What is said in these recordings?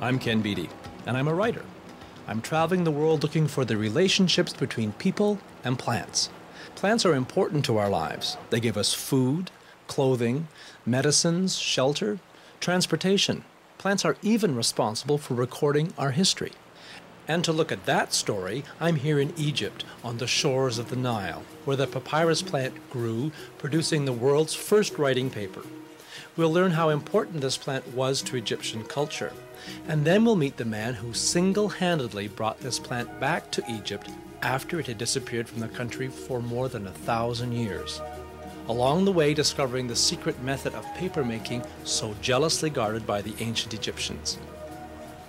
I'm Ken Beatty, and I'm a writer. I'm traveling the world looking for the relationships between people and plants. Plants are important to our lives. They give us food, clothing, medicines, shelter, transportation. Plants are even responsible for recording our history. And to look at that story, I'm here in Egypt on the shores of the Nile, where the papyrus plant grew, producing the world's first writing paper. We'll learn how important this plant was to Egyptian culture. And then we'll meet the man who single-handedly brought this plant back to Egypt after it had disappeared from the country for more than 1,000 years. Along the way, discovering the secret method of paper-making so jealously guarded by the ancient Egyptians.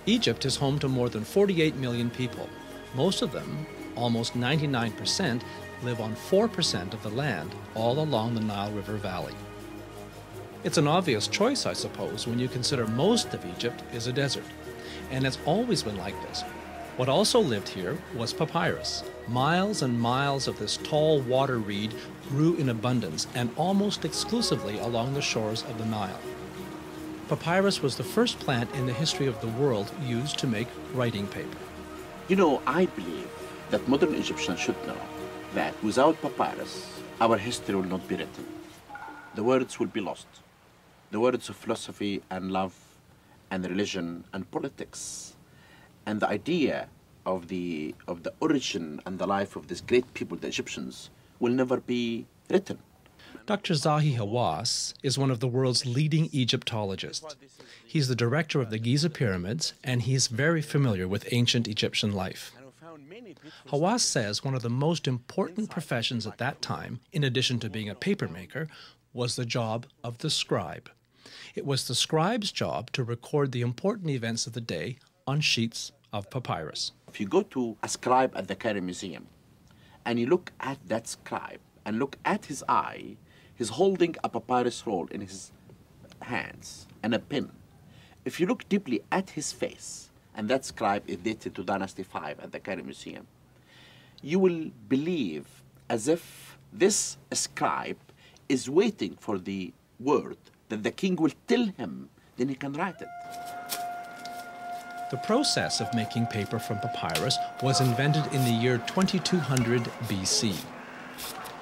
Egypt is home to more than 48 million people. Most of them, almost 99%, live on 4% of the land all along the Nile River Valley. It's an obvious choice, I suppose, when you consider most of Egypt is a desert. And it's always been like this. What also lived here was papyrus. Miles and miles of this tall water reed grew in abundance and almost exclusively along the shores of the Nile. Papyrus was the first plant in the history of the world used to make writing paper. You know, I believe that modern Egyptians should know that without papyrus, our history will not be written. The words will be lost. The words of philosophy and love and religion and politics and the idea of the origin and the life of these great people, the Egyptians, will never be written. Dr. Zahi Hawass is one of the world's leading Egyptologists. He's the director of the Giza pyramids, and he's very familiar with ancient Egyptian life. Hawass says one of the most important professions at that time, in addition to being a papermaker, was the job of the scribe. It was the scribe's job to record the important events of the day on sheets of papyrus. If you go to a scribe at the Cairo Museum and you look at that scribe and look at his eye, he's holding a papyrus roll in his hands and a pen. If you look deeply at his face, and that scribe is dated to Dynasty 5 at the Cairo Museum, you will believe as if this scribe is waiting for the word that the king will tell him, then he can write it. The process of making paper from papyrus was invented in the year 2200 BC.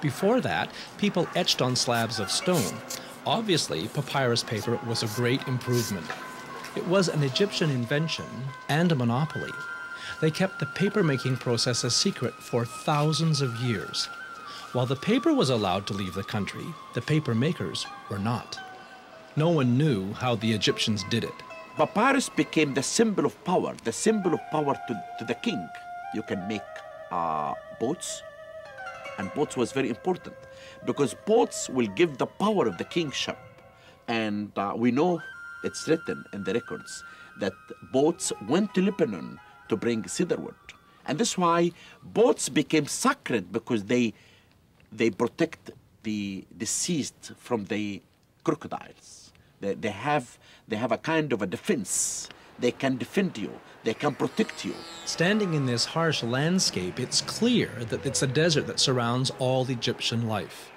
Before that, people etched on slabs of stone. Obviously, papyrus paper was a great improvement. It was an Egyptian invention and a monopoly. They kept the paper-making process a secret for thousands of years. While the paper was allowed to leave the country, the paper makers were not. No one knew how the Egyptians did it. Papyrus became the symbol of power to the king. You can make boats, and boats was very important because boats will give the power of the kingship. And we know it's written in the records that boats went to Lebanon to bring cedarwood. And that's why boats became sacred, because they protect the deceased from the crocodiles. They have a kind of a defense. They can defend you. They can protect you. Standing in this harsh landscape, it's clear that it's a desert that surrounds all Egyptian life.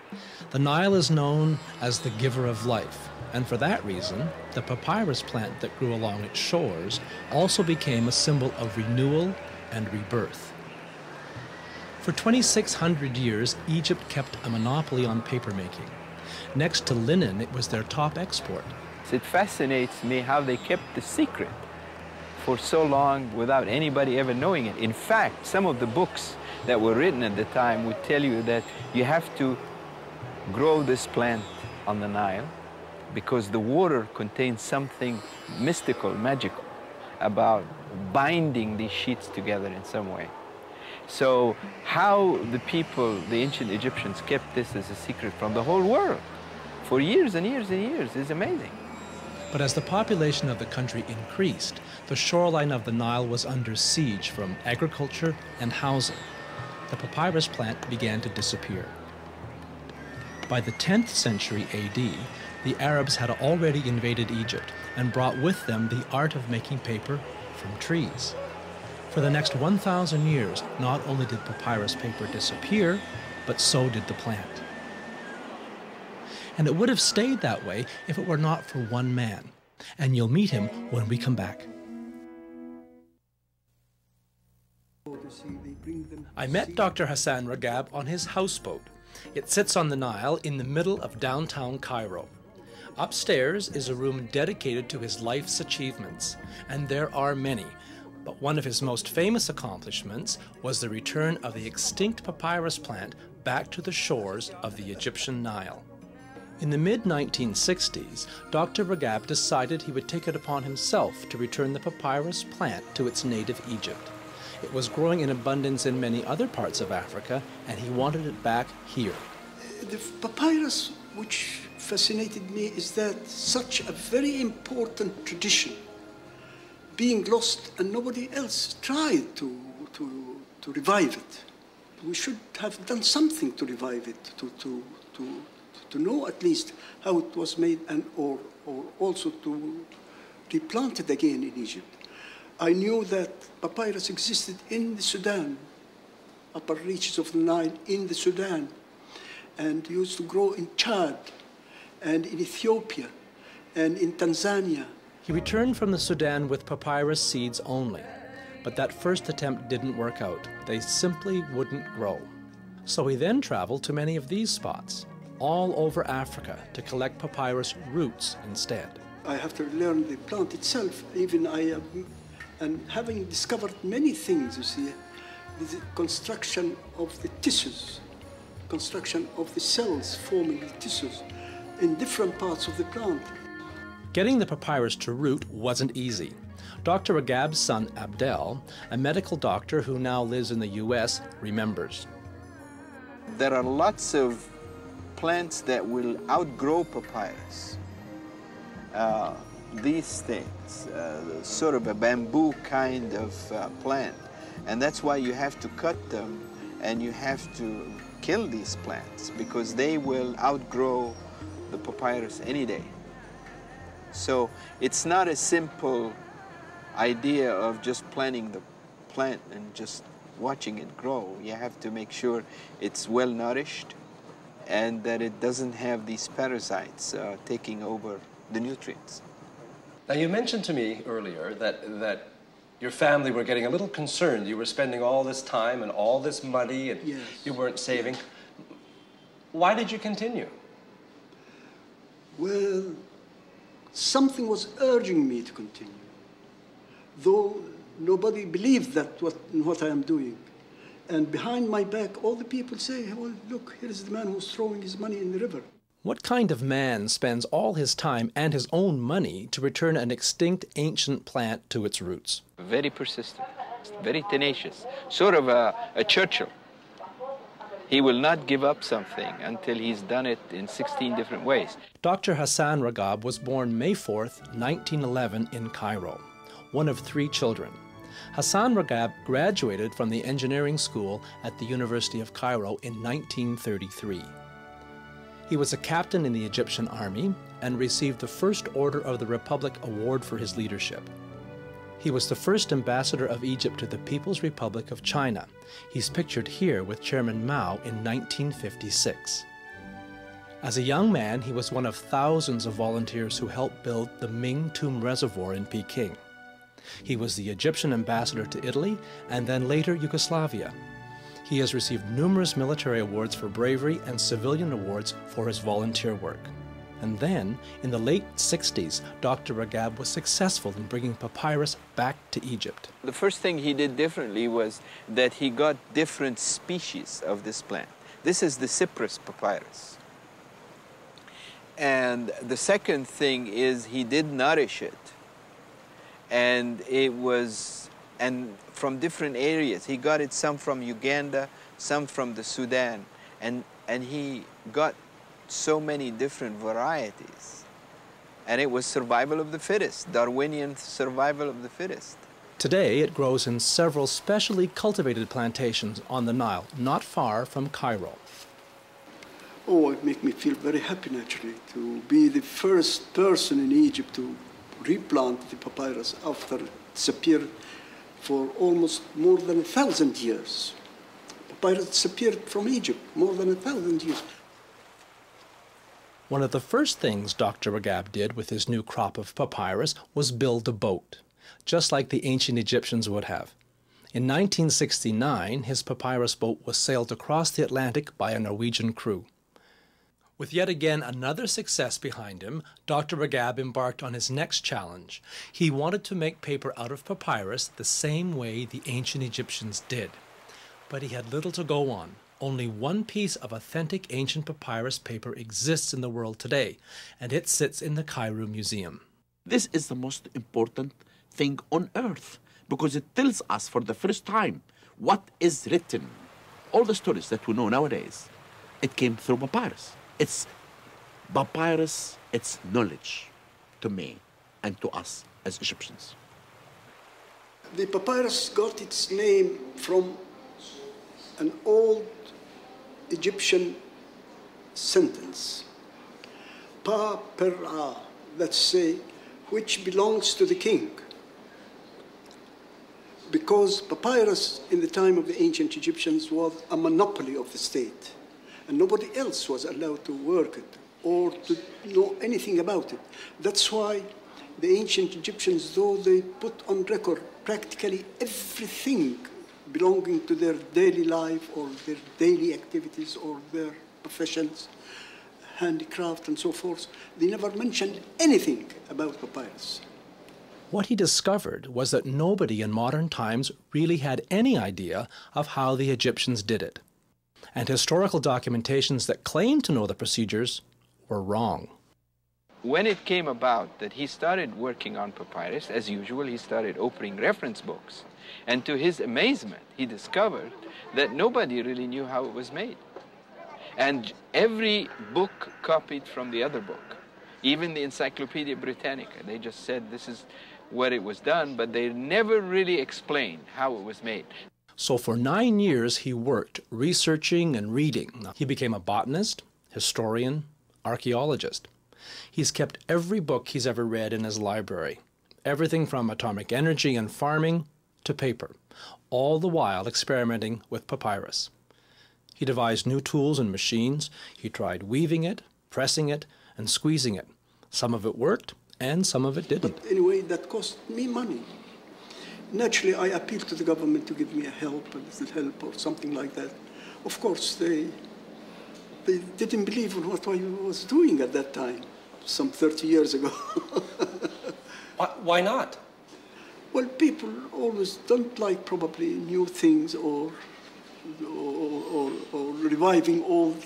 The Nile is known as the giver of life, and for that reason, the papyrus plant that grew along its shores also became a symbol of renewal and rebirth. For 2,600 years, Egypt kept a monopoly on papermaking. Next to linen, it was their top export. It fascinates me how they kept the secret for so long without anybody ever knowing it. In fact, some of the books that were written at the time would tell you that you have to grow this plant on the Nile because the water contains something mystical, magical about binding these sheets together in some way. So how the people, the ancient Egyptians, kept this as a secret from the whole world for years and years and years is amazing. But as the population of the country increased, the shoreline of the Nile was under siege from agriculture and housing. The papyrus plant began to disappear. By the 10th century AD, the Arabs had already invaded Egypt and brought with them the art of making paper from trees. For the next 1,000 years, not only did papyrus paper disappear, but so did the plant. And it would have stayed that way if it were not for one man. And you'll meet him when we come back. I met Dr. Hasan Ragab on his houseboat. It sits on the Nile in the middle of downtown Cairo. Upstairs is a room dedicated to his life's achievements, and there are many. But one of his most famous accomplishments was the return of the extinct papyrus plant back to the shores of the Egyptian Nile. In the mid-1960s, Dr. Ragab decided he would take it upon himself to return the papyrus plant to its native Egypt. It was growing in abundance in many other parts of Africa, and he wanted it back here. The papyrus, which fascinated me, is that such a very important tradition being lost, and nobody else tried to revive it. We should have done something to revive it, to know at least how it was made, and or also to replant it again in Egypt. I knew that papyrus existed in the Sudan, upper reaches of the Nile in the Sudan, and used to grow in Chad and in Ethiopia and in Tanzania. He returned from the Sudan with papyrus seeds only, but that first attempt didn't work out. They simply wouldn't grow. So he then traveled to many of these spots, all over Africa, to collect papyrus roots instead. I have to learn the plant itself. Even and having discovered many things, you see, the construction of the tissues, construction of the cells forming the tissues in different parts of the plant. Getting the papyrus to root wasn't easy. Dr. Ragab's son, Abdel, a medical doctor who now lives in the US, remembers. There are lots of plants that will outgrow papyrus. These things, sort of a bamboo kind of plant. And that's why you have to cut them and you have to kill these plants because they will outgrow the papyrus any day. So it's not a simple idea of just planting the plant and just watching it grow. You have to make sure it's well nourished and that it doesn't have these parasites taking over the nutrients. Now, you mentioned to me earlier that your family were getting a little concerned. You were spending all this time and all this money and yes. You weren't saving. Why did you continue? Well, something was urging me to continue, though nobody believed that what I am doing. And behind my back, all the people say, well, look, here is the man who's throwing his money in the river. What kind of man spends all his time and his own money to return an extinct ancient plant to its roots? Very persistent, very tenacious, sort of a Churchill. He will not give up something until he's done it in 16 different ways. Dr. Hassan Ragab was born May 4th, 1911 in Cairo, one of 3 children. Hasan Ragab graduated from the engineering school at the University of Cairo in 1933. He was a captain in the Egyptian army and received the First Order of the Republic Award for his leadership. He was the first ambassador of Egypt to the People's Republic of China. He's pictured here with Chairman Mao in 1956. As a young man, he was one of thousands of volunteers who helped build the Ming Tomb Reservoir in Peking. He was the Egyptian ambassador to Italy and then later Yugoslavia. He has received numerous military awards for bravery and civilian awards for his volunteer work. And then, in the late 60s, Dr. Ragab was successful in bringing papyrus back to Egypt. The first thing he did differently was that he got different species of this plant. This is the cypress papyrus. And the second thing is he did nourish it. And it was, and from different areas. He got it some from Uganda, some from the Sudan. And he got so many different varieties. And it was survival of the fittest, Darwinian survival of the fittest. Today, it grows in several specially cultivated plantations on the Nile, not far from Cairo. Oh, it makes me feel very happy, naturally, to be the first person in Egypt to replant the papyrus after it disappeared for almost more than 1,000 years. Papyrus disappeared from Egypt more than 1,000 years. One of the first things Dr. Ragab did with his new crop of papyrus was build a boat, just like the ancient Egyptians would have. In 1969, his papyrus boat was sailed across the Atlantic by a Norwegian crew. With yet again another success behind him, Dr. Ragab embarked on his next challenge. He wanted to make paper out of papyrus the same way the ancient Egyptians did. But he had little to go on. Only one piece of authentic ancient papyrus paper exists in the world today, and it sits in the Cairo Museum. This is the most important thing on earth because it tells us for the first time what is written. All the stories that we know nowadays, it came through papyrus. It's papyrus, it's knowledge to me and to us as Egyptians. The papyrus got its name from an old Egyptian sentence, Pa-per-a, let's say, which belongs to the king. Because papyrus in the time of the ancient Egyptians was a monopoly of the state, and nobody else was allowed to work it or to know anything about it. That's why the ancient Egyptians, though they put on record practically everything belonging to their daily life or their daily activities or their professions, handicraft and so forth, they never mentioned anything about papyrus. What he discovered was that nobody in modern times really had any idea of how the Egyptians did it. And historical documentations that claimed to know the procedures were wrong. When it came about that he started working on papyrus, as usual, he started opening reference books. And to his amazement, he discovered that nobody really knew how it was made. And every book copied from the other book, even the Encyclopedia Britannica. They just said this is what it was done, but they never really explained how it was made. So for 9 years he worked researching and reading. He became a botanist, historian, archaeologist. He's kept every book he's ever read in his library, everything from atomic energy and farming to paper, all the while experimenting with papyrus. He devised new tools and machines. He tried weaving it, pressing it, and squeezing it. Some of it worked, and some of it didn't. But anyway, that cost me money. Naturally, I appealed to the government to give me a little help or something like that. Of course, they didn't believe in what I was doing at that time, some 30 years ago. Why not? Well, people always don't like probably new things or reviving old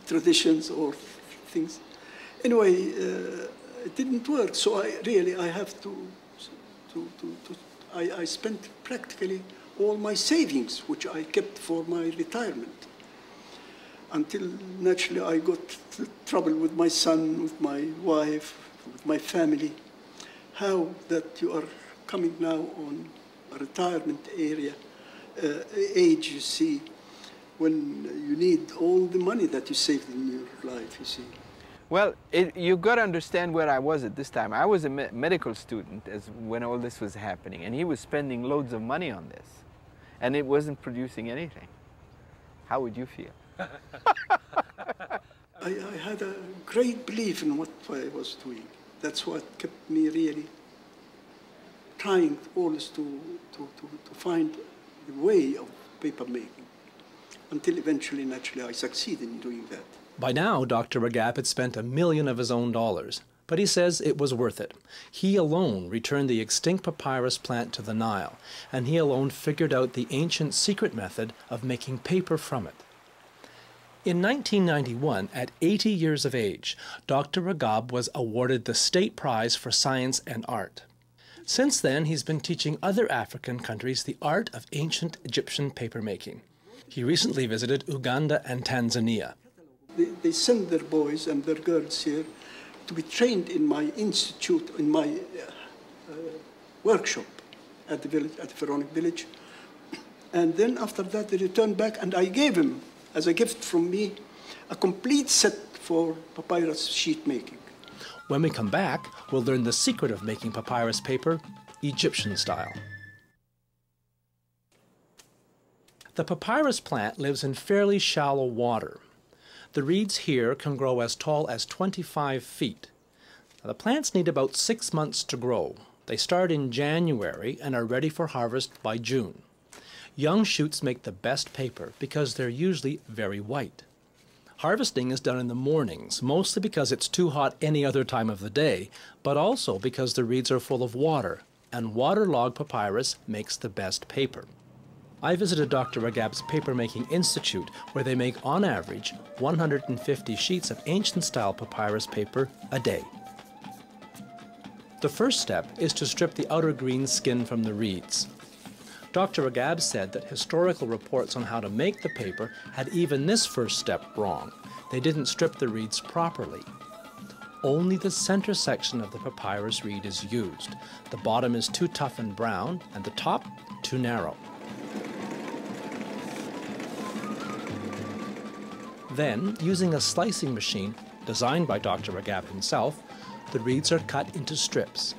traditions or things. Anyway, it didn't work, so I have I spent practically all my savings, which I kept for my retirement, until naturally I got trouble with my son, with my wife, with my family. How that you are coming now on a retirement age, you see, when you need all the money that you saved in your life, you see. Well, you've got to understand where I was at this time. I was a medical student when all this was happening, and he was spending loads of money on this, and it wasn't producing anything. How would you feel? I had a great belief in what I was doing. That's what kept me really trying always to find the way of paper making, until eventually, naturally, I succeeded in doing that. By now, Dr. Ragab had spent $1 million of his own dollars, but he says it was worth it. He alone returned the extinct papyrus plant to the Nile, and he alone figured out the ancient secret method of making paper from it. In 1991, at 80 years of age, Dr. Ragab was awarded the State Prize for Science and Art. Since then, he's been teaching other African countries the art of ancient Egyptian papermaking. He recently visited Uganda and Tanzania. They send their boys and their girls here to be trained in my institute, in my workshop at the village, at the Pharaonic village. And then after that, they returned back, and I gave them, as a gift from me, a complete set for papyrus sheet making. When we come back, we'll learn the secret of making papyrus paper Egyptian style. The papyrus plant lives in fairly shallow water. The reeds here can grow as tall as 25 feet. Now, the plants need about 6 months to grow, They start in January and are ready for harvest by June. Young shoots make the best paper because they're usually very white. Harvesting is done in the mornings, mostly because it's too hot any other time of the day, but also because the reeds are full of water, and waterlogged papyrus makes the best paper. I visited Dr. Ragab's paper-making institute, where they make, on average, 150 sheets of ancient-style papyrus paper a day. The first step is to strip the outer green skin from the reeds. Dr. Ragab said that historical reports on how to make the paper had even this first step wrong. They didn't strip the reeds properly. Only the center section of the papyrus reed is used. The bottom is too tough and brown, and the top too narrow. Then, using a slicing machine designed by Dr. Ragab himself, the reeds are cut into strips,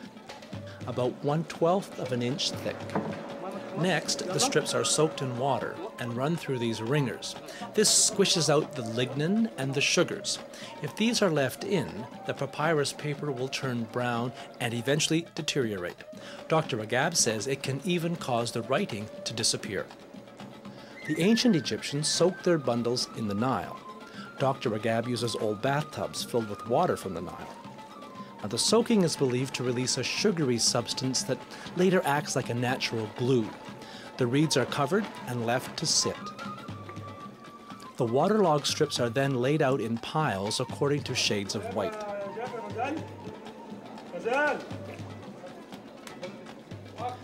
about 1/12 of an inch thick. Next, the strips are soaked in water and run through these wringers. This squishes out the lignin and the sugars. If these are left in, the papyrus paper will turn brown and eventually deteriorate. Dr. Ragab says it can even cause the writing to disappear. The ancient Egyptians soaked their bundles in the Nile. Dr. Ragab uses old bathtubs filled with water from the Nile. Now, the soaking is believed to release a sugary substance that later acts like a natural glue. The reeds are covered and left to sit. The waterlogged strips are then laid out in piles according to shades of white.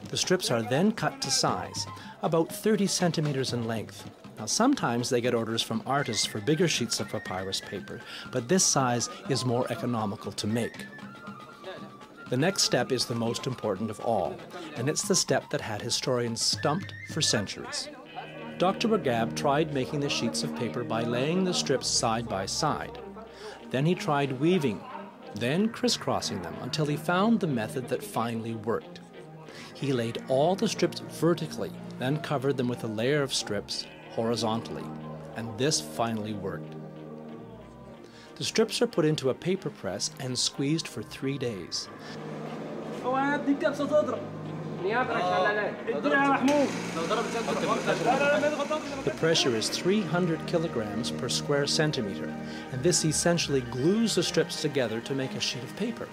The strips are then cut to size, about 30 centimeters in length. Now, sometimes they get orders from artists for bigger sheets of papyrus paper, but this size is more economical to make. The next step is the most important of all, and it's the step that had historians stumped for centuries. Dr. Ragab tried making the sheets of paper by laying the strips side by side. Then he tried weaving, then crisscrossing them until he found the method that finally worked. He laid all the strips vertically, then covered them with a layer of strips horizontally, and this finally worked. The strips are put into a paper press and squeezed for 3 days. The pressure is 300 kilograms per square centimeter, and this essentially glues the strips together to make a sheet of paper.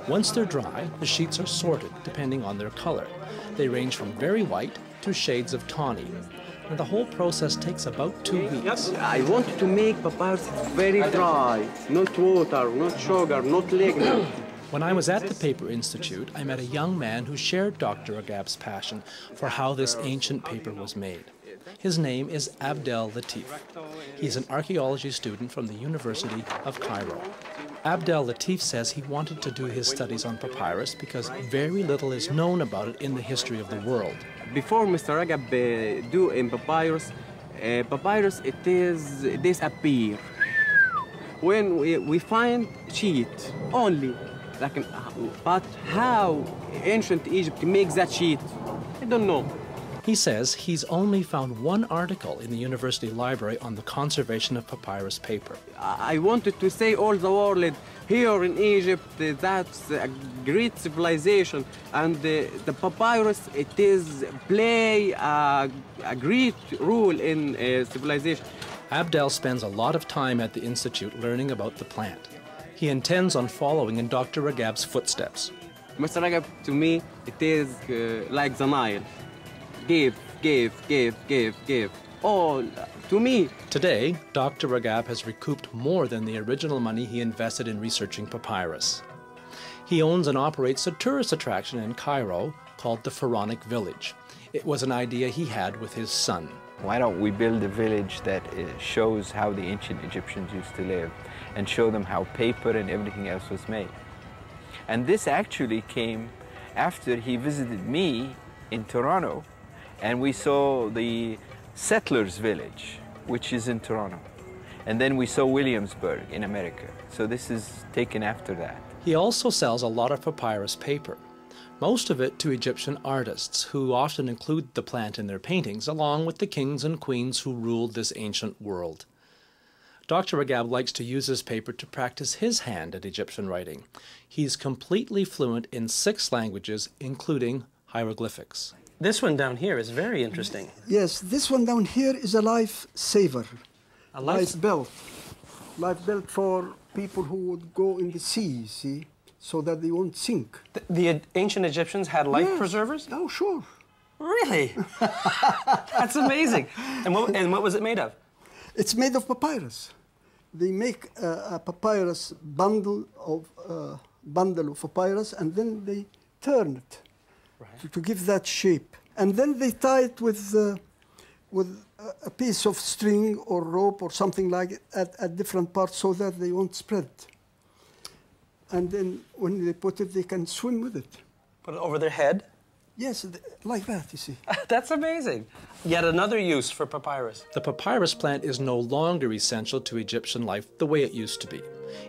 Once they're dry, the sheets are sorted depending on their color. They range from very white to shades of tawny, and the whole process takes about 2 weeks. I want to make papyrus very dry, not water, not sugar, not lignin. When I was at the Paper Institute, I met a young man who shared Dr. Ragab's passion for how this ancient paper was made. His name is Abdel Latif. He's an archaeology student from the University of Cairo. Abdel Latif says he wanted to do his studies on papyrus because very little is known about it in the history of the world. Before Mr. Ragab do in papyrus, papyrus it is disappear. When we find sheet only, but how ancient Egypt makes that sheet, I don't know. He says he's only found one article in the university library on the conservation of papyrus paper. I wanted to say all the world, here in Egypt, that's a great civilization, and the papyrus, it is play a great role in civilization. Abdel spends a lot of time at the Institute learning about the plant. He intends on following in Dr. Ragab's footsteps. Mr. Ragab, to me, it is like the Nile. Give, all to me. Today, Dr. Ragab has recouped more than the original money he invested in researching papyrus. He owns and operates a tourist attraction in Cairo called the Pharaonic Village. It was an idea he had with his son. Why don't we build a village that shows how the ancient Egyptians used to live and show them how paper and everything else was made? And this actually came after he visited me in Toronto, and we saw the settlers' village, which is in Toronto. And then we saw Williamsburg in America. So this is taken after that. He also sells a lot of papyrus paper, most of it to Egyptian artists, who often include the plant in their paintings, along with the kings and queens who ruled this ancient world. Dr. Ragab likes to use his paper to practice his hand at Egyptian writing. He's completely fluent in 6 languages, including hieroglyphics. This one down here is very interesting. Yes, this one down here is a life saver. A Life belt. Life belt for people who would go in the sea, see, so that they won't sink. The ancient Egyptians had life Yes. preservers? Oh, sure. Really? That's amazing. And what was it made of? It's made of papyrus. They make a papyrus bundle of papyrus, and then they turn it to give that shape. And then they tie it with a piece of string or rope or something like it at different parts so that they won't spread. And then when they put it, they can swim with it. Put it over their head? Yes, like that, you see. That's amazing. Yet another use for papyrus. The papyrus plant is no longer essential to Egyptian life the way it used to be.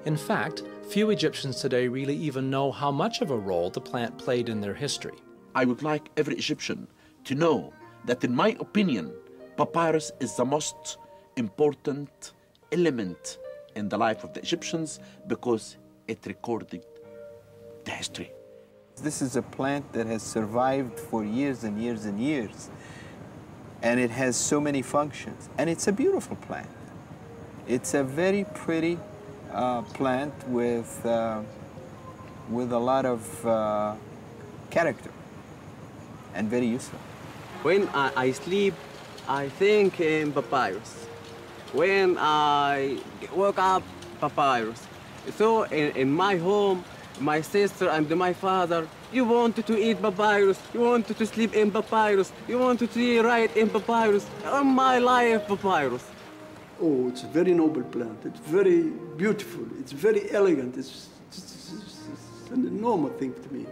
In fact, few Egyptians today really even know how much of a role the plant played in their history. I would like every Egyptian to know that, in my opinion, papyrus is the most important element in the life of the Egyptians because it recorded the history. This is a plant that has survived for years and years and years. And it has so many functions. And it's a beautiful plant. It's a very pretty plant with a lot of character and very useful. When I sleep, I think in papyrus. When I wake up, papyrus. So in my home, my sister and my father, you wanted to eat papyrus, you wanted to sleep in papyrus, you wanted to write in papyrus. All my life, papyrus. Oh, it's a very noble plant. It's very beautiful. It's very elegant. It's an enormous thing to me.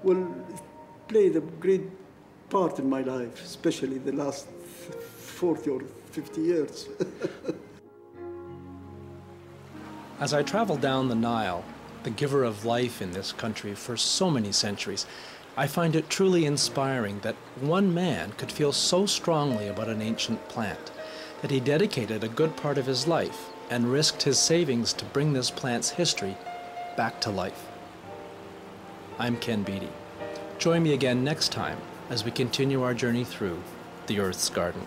Well, it played a great part in my life, especially the last 40 or 50 years. As I travel down the Nile, the giver of life in this country for so many centuries, I find it truly inspiring that one man could feel so strongly about an ancient plant that he dedicated a good part of his life and risked his savings to bring this plant's history back to life. I'm Ken Beatty. Join me again next time as we continue our journey through the Earth's garden.